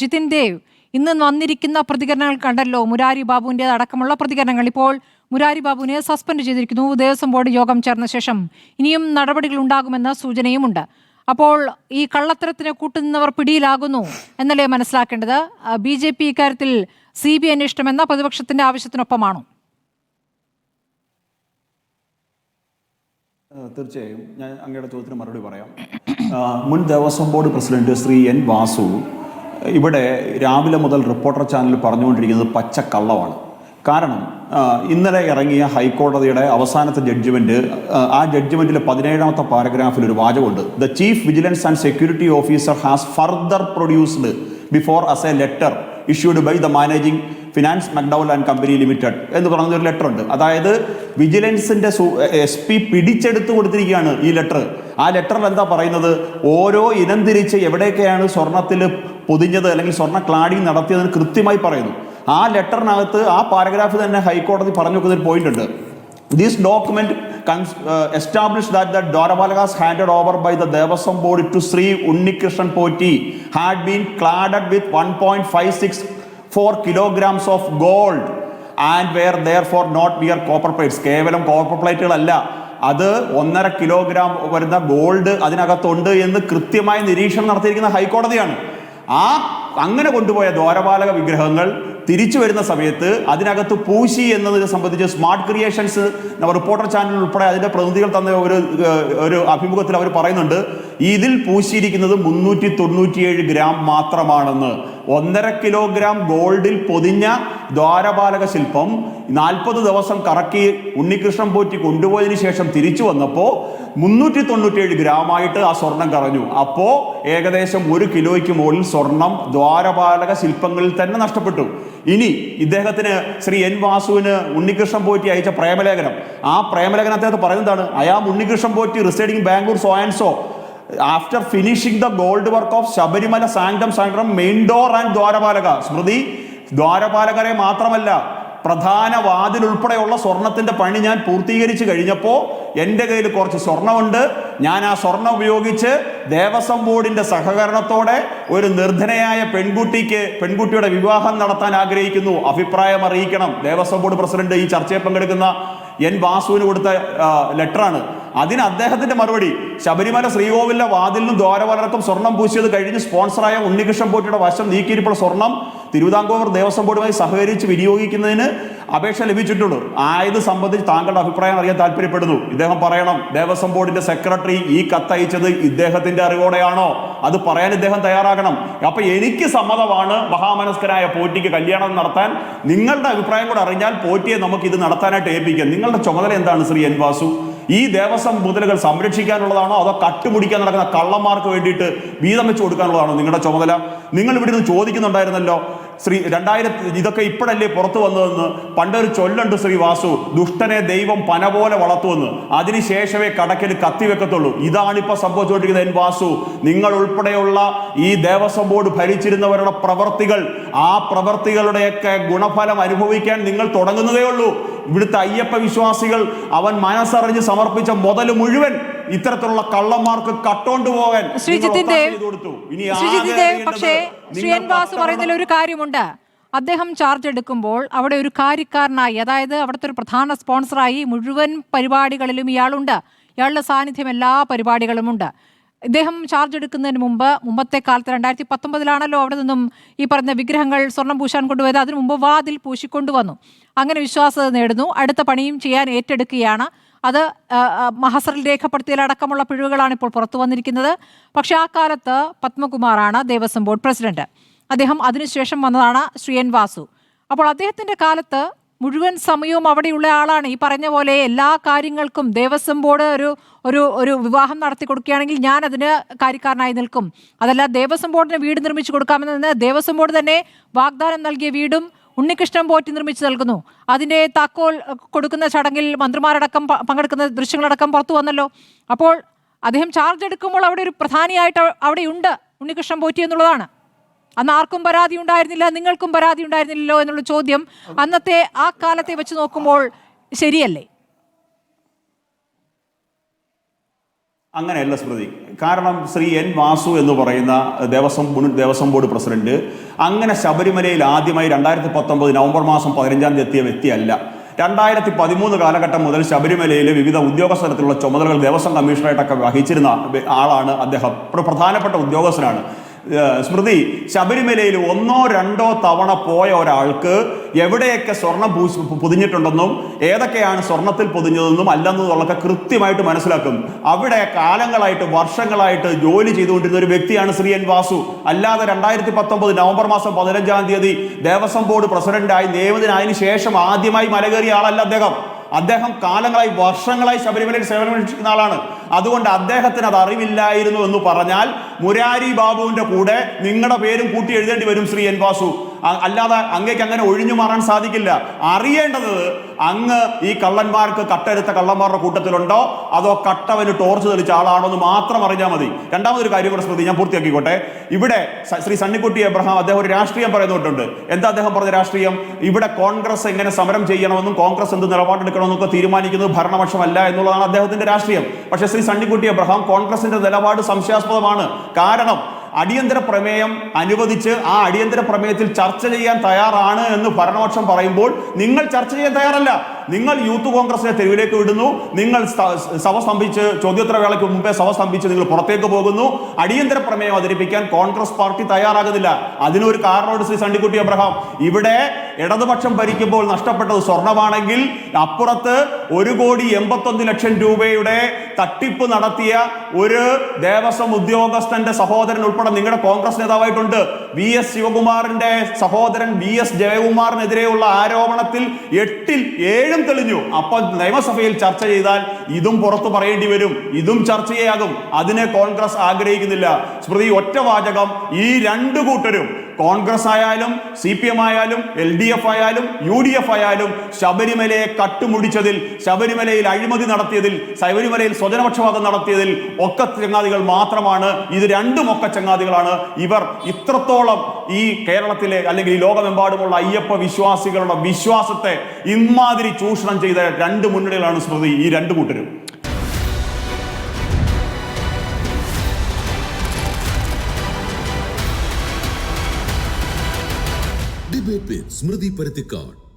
ജിതിൻ ദേവ്, ഇന്ന് വന്നിരിക്കുന്ന പ്രതികരണങ്ങൾ കണ്ടല്ലോ, മുരാരി ബാബുവിൻ്റെ അടക്കമുള്ള പ്രതികരണങ്ങൾ. ഇപ്പോൾ മുരാരി ബാബുവിനെ സസ്പെൻഡ് ചെയ്തിരിക്കുന്നു. ദേവസ്വം ബോർഡ് യോഗം ചേർന്ന ശേഷം ഇനിയും നടപടികൾ ഉണ്ടാകുമെന്ന സൂചനയുമുണ്ട്. അപ്പോൾ ഈ കള്ളത്തരത്തിന് കൂട്ടുനിന്നവർ പിടിയിലാകുന്നു എന്നല്ലേ മനസ്സിലാക്കേണ്ടത്? BJP ഇക്കാര്യത്തിൽ CBI അന്വേഷണം എന്ന പ്രതിപക്ഷത്തിന്റെ ആവശ്യത്തിനൊപ്പമാണോ? തീർച്ചയായും ഞാൻ അങ്ങയുടെ ചോദ്യത്തിന് മറുപടി പറയാം. മുൻ Devaswom board president Shri N. Vasu ഇവിടെ രാവിലെ മുതൽ റിപ്പോർട്ടർ ചാനലിൽ പറഞ്ഞുകൊണ്ടിരിക്കുന്നത് പച്ചക്കള്ളമാണ്. കാരണം ഇന്നലെ ഇറങ്ങിയ ഹൈക്കോടതിയുടെ അവസാനത്തെ ജഡ്ജ്മെൻറ്റ്, ആ ജഡ്ജ്മെൻറ്റിൽ 17ാമത്തെ പാരഗ്രാഫിൽ ഒരു വാചകമുണ്ട്. The chief vigilance and security officer has further produced before us a letter issued by the managing finance McDowell and company limited എന്ന് പറഞ്ഞൊരു ലെറ്റർ ഉണ്ട്. അതായത് വിജിലൻസിൻ്റെ SP പിടിച്ചെടുത്ത് കൊടുത്തിരിക്കുകയാണ് ഈ ലെറ്റർ. ആ ലെറ്ററിൽ എന്താ പറയുന്നത്? ഓരോ ഇനം തിരിച്ച് എവിടെയൊക്കെയാണ് സ്വർണത്തിൽ പൊതിഞ്ഞത് അല്ലെങ്കിൽ സ്വർണ്ണ ക്ലാഡിങ് നടത്തിയതെന്ന് കൃത്യമായി പറയുന്നു. ആ ലെറ്ററിനകത്ത് ആ പാരഗ്രാഫ് തന്നെ ഹൈക്കോടതി പറഞ്ഞു വെക്കുന്ന ഒരു പോയിന്റ് ഉണ്ട്. This document established that the Dwarapalakas handed over by the Devaswam board to Sri Unnikrishnan Poti had been cladded with 1.564 kilograms of gold and were therefore not mere copper plates. കേവലം copper പ്ലേറ്റുകളല്ല, അത് 1.5 kilogram വരുന്ന gold അതിനകത്തുണ്ട് എന്ന് കൃത്യമായി നിരീക്ഷണം നടത്തിയിരിക്കുന്ന ഹൈക്കോടതിയാണ്. അങ്ങനെ കൊണ്ടുപോയ ദ്വാരപാലക വിഗ്രഹങ്ങൾ തിരിച്ചു വരുന്ന സമയത്ത് അതിനകത്ത് പൂശി എന്നതിനെ സംബന്ധിച്ച് സ്മാർട്ട് ക്രിയേഷൻസ് റിപ്പോർട്ടർ ചാനൽ ഉൾപ്പെടെ അതിൻ്റെ പ്രതിനിധികൾ തന്ന ഒരു അഭിമുഖത്തിൽ അവർ പറയുന്നുണ്ട്, ഇതിൽ പൂശിയിരിക്കുന്നത് 397 ഗ്രാം മാത്രമാണെന്ന്. 1.5 കിലോഗ്രാം ഗോൾഡിൽ പൊതിഞ്ഞ ദ്വാരപാലക ശില്പം 40 ദിവസം കറക്കി ഉണ്ണികൃഷ്ണൻ പോറ്റി കൊണ്ടുപോയതിനു ശേഷം തിരിച്ചു വന്നപ്പോൾ 397 ഗ്രാമായിട്ട് ആ സ്വർണം കറഞ്ഞു. അപ്പോൾ ഏകദേശം 1 കിലോയ്ക്ക് മുകളിൽ സ്വർണം ദ്വാരപാലക ശില്പങ്ങളിൽ തന്നെ നഷ്ടപ്പെട്ടു. ഇനി ഇദ്ദേഹത്തിന് ശ്രീ N. വാസുവിന് ഉണ്ണികൃഷ്ണൻ പോറ്റി അയച്ച പ്രേമലേഖനം, ആ പ്രേമലേഖനം അദ്ദേഹത്തെ പറയുന്നതാണ്, I am Unnikrishnan Potti residing Bangalore so and so after finishing the gold work of Sabarimala sanctum main door and dwarapalaka. സ്മൃതി, ദ്വാരപാലകരെ മാത്രമല്ല, പ്രധാന വാതിൽ ഉൾപ്പെടെയുള്ള സ്വർണത്തിന്റെ പണി ഞാൻ പൂർത്തീകരിച്ചു കഴിഞ്ഞപ്പോൾ എൻ്റെ കയ്യിൽ കുറച്ച് സ്വർണമുണ്ട്. ഞാൻ ആ സ്വർണം ഉപയോഗിച്ച് ദേവസ്വം ബോർഡിന്റെ സഹകരണത്തോടെ ഒരു നിർധനയായ പെൺകുട്ടിയുടെ വിവാഹം നടത്താൻ ആഗ്രഹിക്കുന്നു, അഭിപ്രായം അറിയിക്കണം. ദേവസ്വം ബോർഡ് പ്രസിഡന്റ് ഈ ചർച്ചയിൽ പങ്കെടുക്കുന്ന N. വാസുവിന് കൊടുത്ത ലെറ്ററാണ്. അതിന് അദ്ദേഹത്തിന്റെ മറുപടി, ശബരിമല ശ്രീകോവിലിലെ വാതിലിനും ദ്വാരപാലകർക്കും സ്വർണം പൂശിയത് കഴിഞ്ഞ് സ്പോൺസറായ ഉണ്ണികൃഷ്ണൻ പോറ്റിയുടെ വശം നീക്കിയിരിപ്പോൾ സ്വർണം തിരുവിതാംകൂർ ദേവസ്വം ബോർഡുമായി സഹകരിച്ച് വിനിയോഗിക്കുന്നതിന് അപേക്ഷ ലഭിച്ചിട്ടുണ്ട്. ആയത് സംബന്ധിച്ച് താങ്കളുടെ അഭിപ്രായം അറിയാൻ താല്പര്യപ്പെടുന്നു. ഇദ്ദേഹം പറയണം, ദേവസ്വം ബോർഡിന്റെ സെക്രട്ടറി ഈ കത്തയച്ചത് ഇദ്ദേഹത്തിന്റെ അറിവോടെയാണോ? അത് പറയാൻ ഇദ്ദേഹം തയ്യാറാകണം. അപ്പൊ എനിക്ക് സമ്മതമാണ് മഹാമനസ്കരായ പോറ്റിക്ക് കല്യാണം നടത്താൻ. നിങ്ങളുടെ അഭിപ്രായം കൂടെ അറിഞ്ഞാൽ പോറ്റിയെ നമുക്ക് ഇത് നടത്താനായിട്ട് ഏൽപ്പിക്കാം. നിങ്ങളുടെ ചുമതല എന്താണ് ശ്രീ N. വാസു? ഈ ദേവസ്വം മുതലുകൾ സംരക്ഷിക്കാനുള്ളതാണോ അതോ കട്ടുമുടിക്കാൻ നടക്കുന്ന കള്ളന്മാർക്ക് വേണ്ടിയിട്ട് വീതം വെച്ച് കൊടുക്കാനുള്ളതാണോ നിങ്ങളുടെ ചുമതല? നിങ്ങൾ ഇവിടെ നിന്ന് ചോദിക്കുന്നുണ്ടായിരുന്നല്ലോ, ഇതൊക്കെ ഇപ്പോഴല്ലേ പുറത്തു വന്നതെന്ന്. പണ്ടൊരു ചൊല്ലുണ്ട് ശ്രീ വാസു, ദുഷ്ടനെ ദൈവം പന പോലെ വളർത്തുമെന്ന്, അതിനുശേഷമേ കടക്കൽ കത്തിവെക്കത്തുള്ളൂ. ഇതാണിപ്പോൾ സംഭവിച്ചുകൊണ്ടിരിക്കുന്നത്. N. വാസു, നിങ്ങൾ ഉൾപ്പെടെയുള്ള ഈ ദേവസ്വം ബോർഡ് ഭരിച്ചിരുന്നവരുടെ പ്രവർത്തികൾ, ആ പ്രവർത്തികളുടെയൊക്കെ ഗുണഫലം അനുഭവിക്കാൻ നിങ്ങൾ തുടങ്ങുന്നതേ ഉള്ളൂ. ഇവിടുത്തെ അയ്യപ്പ വിശ്വാസികൾ അവൻ മനസ്സറിഞ്ഞ് സമർപ്പിച്ച മുതൽ മുഴുവൻ ഇത്തരത്തിലുള്ള കള്ളന്മാർക്ക് കട്ടോണ്ടുപോകാൻ കൊടുത്തു. പക്ഷേ ശ്രീ N. വാസു പറയുന്നതിൽ ഒരു കാര്യമുണ്ട്. അദ്ദേഹം ചാർജ് എടുക്കുമ്പോൾ അവിടെ ഒരു കാര്യക്കാരനായി, അതായത് അവിടുത്തെ ഒരു പ്രധാന സ്പോൺസറായി മുഴുവൻ പരിപാടികളിലും ഇയാളുണ്ട്. ഇയാളുടെ സാന്നിധ്യം എല്ലാ പരിപാടികളുമുണ്ട്. ഇദ്ദേഹം ചാർജ് എടുക്കുന്നതിന് മുമ്പത്തെ കാലത്ത് 2019 അവിടെ നിന്നും ഈ പറഞ്ഞ വിഗ്രഹങ്ങൾ സ്വർണം പൂശാൻ കൊണ്ടുപോയത്. അതിനു മുമ്പ് വാതിൽ പൂശിക്കൊണ്ടുവന്നു. അങ്ങനെ വിശ്വാസത നേടുന്നു. അടുത്ത പണിയും ചെയ്യാൻ ഏറ്റെടുക്കുകയാണ്. അത് മഹസറിൽ രേഖപ്പെടുത്തിയതിലടക്കമുള്ള പിഴവുകളാണ് ഇപ്പോൾ പുറത്തു വന്നിരിക്കുന്നത്. പക്ഷേ ആ കാലത്ത് പത്മകുമാറാണ് ദേവസ്വം ബോർഡ് പ്രസിഡന്റ്. അദ്ദേഹം അതിനുശേഷം വന്നതാണ് ശ്രീ N. വാസു. അപ്പോൾ അദ്ദേഹത്തിൻ്റെ കാലത്ത് മുഴുവൻ സമയവും അവിടെയുള്ള ആളാണ്. ഈ പറഞ്ഞ പോലെ എല്ലാ കാര്യങ്ങൾക്കും ദേവസ്വം ബോർഡ് ഒരു വിവാഹം നടത്തി കൊടുക്കുകയാണെങ്കിൽ ഞാൻ അതിന് കാര്യക്കാരനായി നിൽക്കും. അതല്ല, ദേവസ്വം ബോർഡിന് വീട് നിർമ്മിച്ചു കൊടുക്കാമെന്ന് ദേവസ്വം ബോർഡ് തന്നെ വാഗ്ദാനം നൽകിയ വീടും ഉണ്ണികൃഷ്ണൻ പോറ്റി നിർമ്മിച്ചു നൽകുന്നു. അതിൻ്റെ താക്കോൽ കൊടുക്കുന്ന ചടങ്ങിൽ മന്ത്രിമാരടക്കം പങ്കെടുക്കുന്ന ദൃശ്യങ്ങളടക്കം പുറത്തു വന്നല്ലോ. അപ്പോൾ അദ്ദേഹം ചാർജ് എടുക്കുമ്പോൾ അവിടെ ഒരു പ്രധാനിയായിട്ട് അവിടെയുണ്ട് ഉണ്ണികൃഷ്ണൻ പോറ്റി എന്നുള്ളതാണ്. അന്ന് ആർക്കും പരാതി ഉണ്ടായിരുന്നില്ല, നിങ്ങൾക്കും പരാതി ഉണ്ടായിരുന്നില്ലല്ലോ എന്നുള്ള ചോദ്യം അന്നത്തെ ആ കാലത്തെ വെച്ച് നോക്കുമ്പോൾ ശരിയല്ലേ? അങ്ങനെയല്ല സ്മൃതി. കാരണം ശ്രീ എൻ വാസു എന്ന് പറയുന്ന മുൻ ദേവസ്വം ബോർഡ് പ്രസിഡന്റ് അങ്ങനെ ശബരിമലയിൽ ആദ്യമായി 2019 നവംബർ മാസം 15-ാം തീയതി എത്തിയ വ്യക്തിയല്ല. 2013 കാലഘട്ടം മുതൽ ശബരിമലയിലെ വിവിധ ഉദ്യോഗസ്ഥ തലത്തിലുള്ള ചുമതലകൾ ദേവസ്വം കമ്മീഷണറായിട്ടൊക്കെ വഹിച്ചിരുന്ന ആളാണ് അദ്ദേഹം. പ്രധാനപ്പെട്ട ഉദ്യോഗസ്ഥനാണ്. സ്മൃതി, ശബരിമലയിൽ 1-2 തവണ പോയ ഒരാൾക്ക് എവിടെയൊക്കെ സ്വർണം പൊതിഞ്ഞിട്ടുണ്ടെന്നും ഏതൊക്കെയാണ് സ്വർണത്തിൽ പൊതിഞ്ഞതെന്നും അല്ലെന്നതൊക്കെ കൃത്യമായിട്ട് മനസ്സിലാക്കും. അവിടെ കാലങ്ങളായിട്ട് വർഷങ്ങളായിട്ട് ജോലി ചെയ്തുകൊണ്ടിരുന്ന ഒരു വ്യക്തിയാണ് ശ്രീ എൻ വാസു. അല്ലാതെ 2019 നവംബർ മാസം 15-ാം തീയതി ദേവസ്വം ബോർഡ് പ്രസിഡന്റായി നിയമിതനായതിനു ശേഷം ആദ്യമായി മലകേറിയ ആളല്ല അദ്ദേഹം. അദ്ദേഹം കാലങ്ങളായി വർഷങ്ങളായി ശബരിമലയിൽ സേവനമനുഷ്ഠിക്കുന്ന ആളാണ്. അതുകൊണ്ട് അദ്ദേഹത്തിന് അത് അറിവില്ലായിരുന്നു എന്ന് പറഞ്ഞാൽ മുരാരി ബാബുവിന്റെ കൂടെ നിങ്ങളുടെ പേരും കൂട്ടി എഴുതേണ്ടി വരും ശ്രീ എൻ വാസു. അല്ലാതെ അങ്ങേക്ക് അങ്ങനെ ഒഴിഞ്ഞു മാറാൻ സാധിക്കില്ല. അറിയേണ്ടത് അങ്ങ് ഈ കള്ളന്മാർക്ക് കട്ടെടുത്ത കള്ളന്മാരുടെ കൂട്ടത്തിലുണ്ടോ അതോ കട്ടവന് ടോർച്ച് തെളിച്ച ആളാണോ എന്ന് മാത്രം അറിഞ്ഞാൽ മതി. രണ്ടാമതൊരു കാര്യം കൂടെ സ്മൃതി, ഞാൻ പൂർത്തിയാക്കിക്കോട്ടെ. ഇവിടെ ശ്രീ സണ്ണിക്കുട്ടി എബ്രഹാം അദ്ദേഹം ഒരു രാഷ്ട്രീയം പറയുന്നുണ്ട്. എന്താ അദ്ദേഹം പറഞ്ഞ രാഷ്ട്രീയം? ഇവിടെ കോൺഗ്രസ് എങ്ങനെ സമരം ചെയ്യണമെന്നും കോൺഗ്രസ് എന്ത് നിലപാടെടുക്കണമെന്നൊക്കെ തീരുമാനിക്കുന്നത് ഭരണപക്ഷമല്ല എന്നുള്ളതാണ് അദ്ദേഹത്തിന്റെ രാഷ്ട്രീയം. പക്ഷേ ശ്രീ സണ്ണിക്കുട്ടി എബ്രഹാം കോൺഗ്രസിന്റെ നിലപാട് സംശയാസ്പദമാണ്. കാരണം അടിയന്തര പ്രമേയം അനുവദിച്ച് ആ അടിയന്തര പ്രമേയത്തിൽ ചർച്ച ചെയ്യാൻ തയ്യാറാണ് എന്ന് ഭരണപക്ഷം പറയുമ്പോൾ നിങ്ങൾ ചർച്ച ചെയ്യാൻ തയ്യാറല്ല. നിങ്ങൾ യൂത്ത് കോൺഗ്രസിനെ തെരുവിലേക്ക് വിടുന്നു. നിങ്ങൾ സഭ സ്തംഭിച്ച് ചോദ്യോത്തരവേളയ്ക്ക് മുമ്പേ സഭ സ്തംഭിച്ച് നിങ്ങൾ പുറത്തേക്ക് പോകുന്നു. അടിയന്തര പ്രമേയം അവതരിപ്പിക്കാൻ കോൺഗ്രസ് പാർട്ടി തയ്യാറാകുന്നില്ല. അതിനൊരു കാരണമുണ്ട് ശ്രീ സണ്ണിക്കുട്ടി എബ്രഹാം. ഇവിടെ ഇടതുപക്ഷം ഭരിക്കുമ്പോൾ നഷ്ടപ്പെട്ടത് സ്വർണമാണെങ്കിൽ അപ്പുറത്ത് 1,81,00,000 രൂപയുടെ തട്ടിപ്പ് നടത്തിയ ഒരു ദേവസ്വം ഉദ്യോഗസ്ഥന്റെ സഹോദരൻ ഉൾപ്പെടെ നിങ്ങളുടെ കോൺഗ്രസ് നേതാവായിട്ടുണ്ട്. VS ശിവകുമാറിന്റെ സഹോദരൻ VS ജയകുമാറിനെതിരെയുള്ള ആരോപണത്തിൽ 8-ൽ 7 തെളിഞ്ഞു. അപ്പൊ നിയമസഭയിൽ ചർച്ച ചെയ്താൽ ഇതും പുറത്തു പറയേണ്ടി വരും. ഇതും ചർച്ചയാകും. അതിനെ കോൺഗ്രസ് ആഗ്രഹിക്കുന്നില്ല. സ്മൃതി, ഒറ്റ വാചകം, ഈ രണ്ടു കൂട്ടരും കോൺഗ്രസ് ആയാലും CPM ആയാലും LDF ആയാലും UDF ആയാലും ശബരിമലയെ കട്ടുമുടിച്ചതിൽ, ശബരിമലയിൽ അഴിമതി നടത്തിയതിൽ, ശബരിമലയിൽ സ്വജനപക്ഷപാതം നടത്തിയതിൽ ഒക്കെ ചങ്ങാതികൾ മാത്രമാണ്. ഇത് രണ്ടും ഒക്കെ ചങ്ങാതികളാണ്. ഇവർ ഇത്രത്തോളം ഈ കേരളത്തിലെ അല്ലെങ്കിൽ ഈ ലോകമെമ്പാടുമുള്ള അയ്യപ്പ വിശ്വാസികളുടെ വിശ്വാസത്തെ ഇമാതിരി ചൂഷണം ചെയ്ത രണ്ട് മുന്നണികളാണ് സ്മൃതി, ഈ രണ്ടു കൂട്ടരും. Debate with Smriti Parathikkad.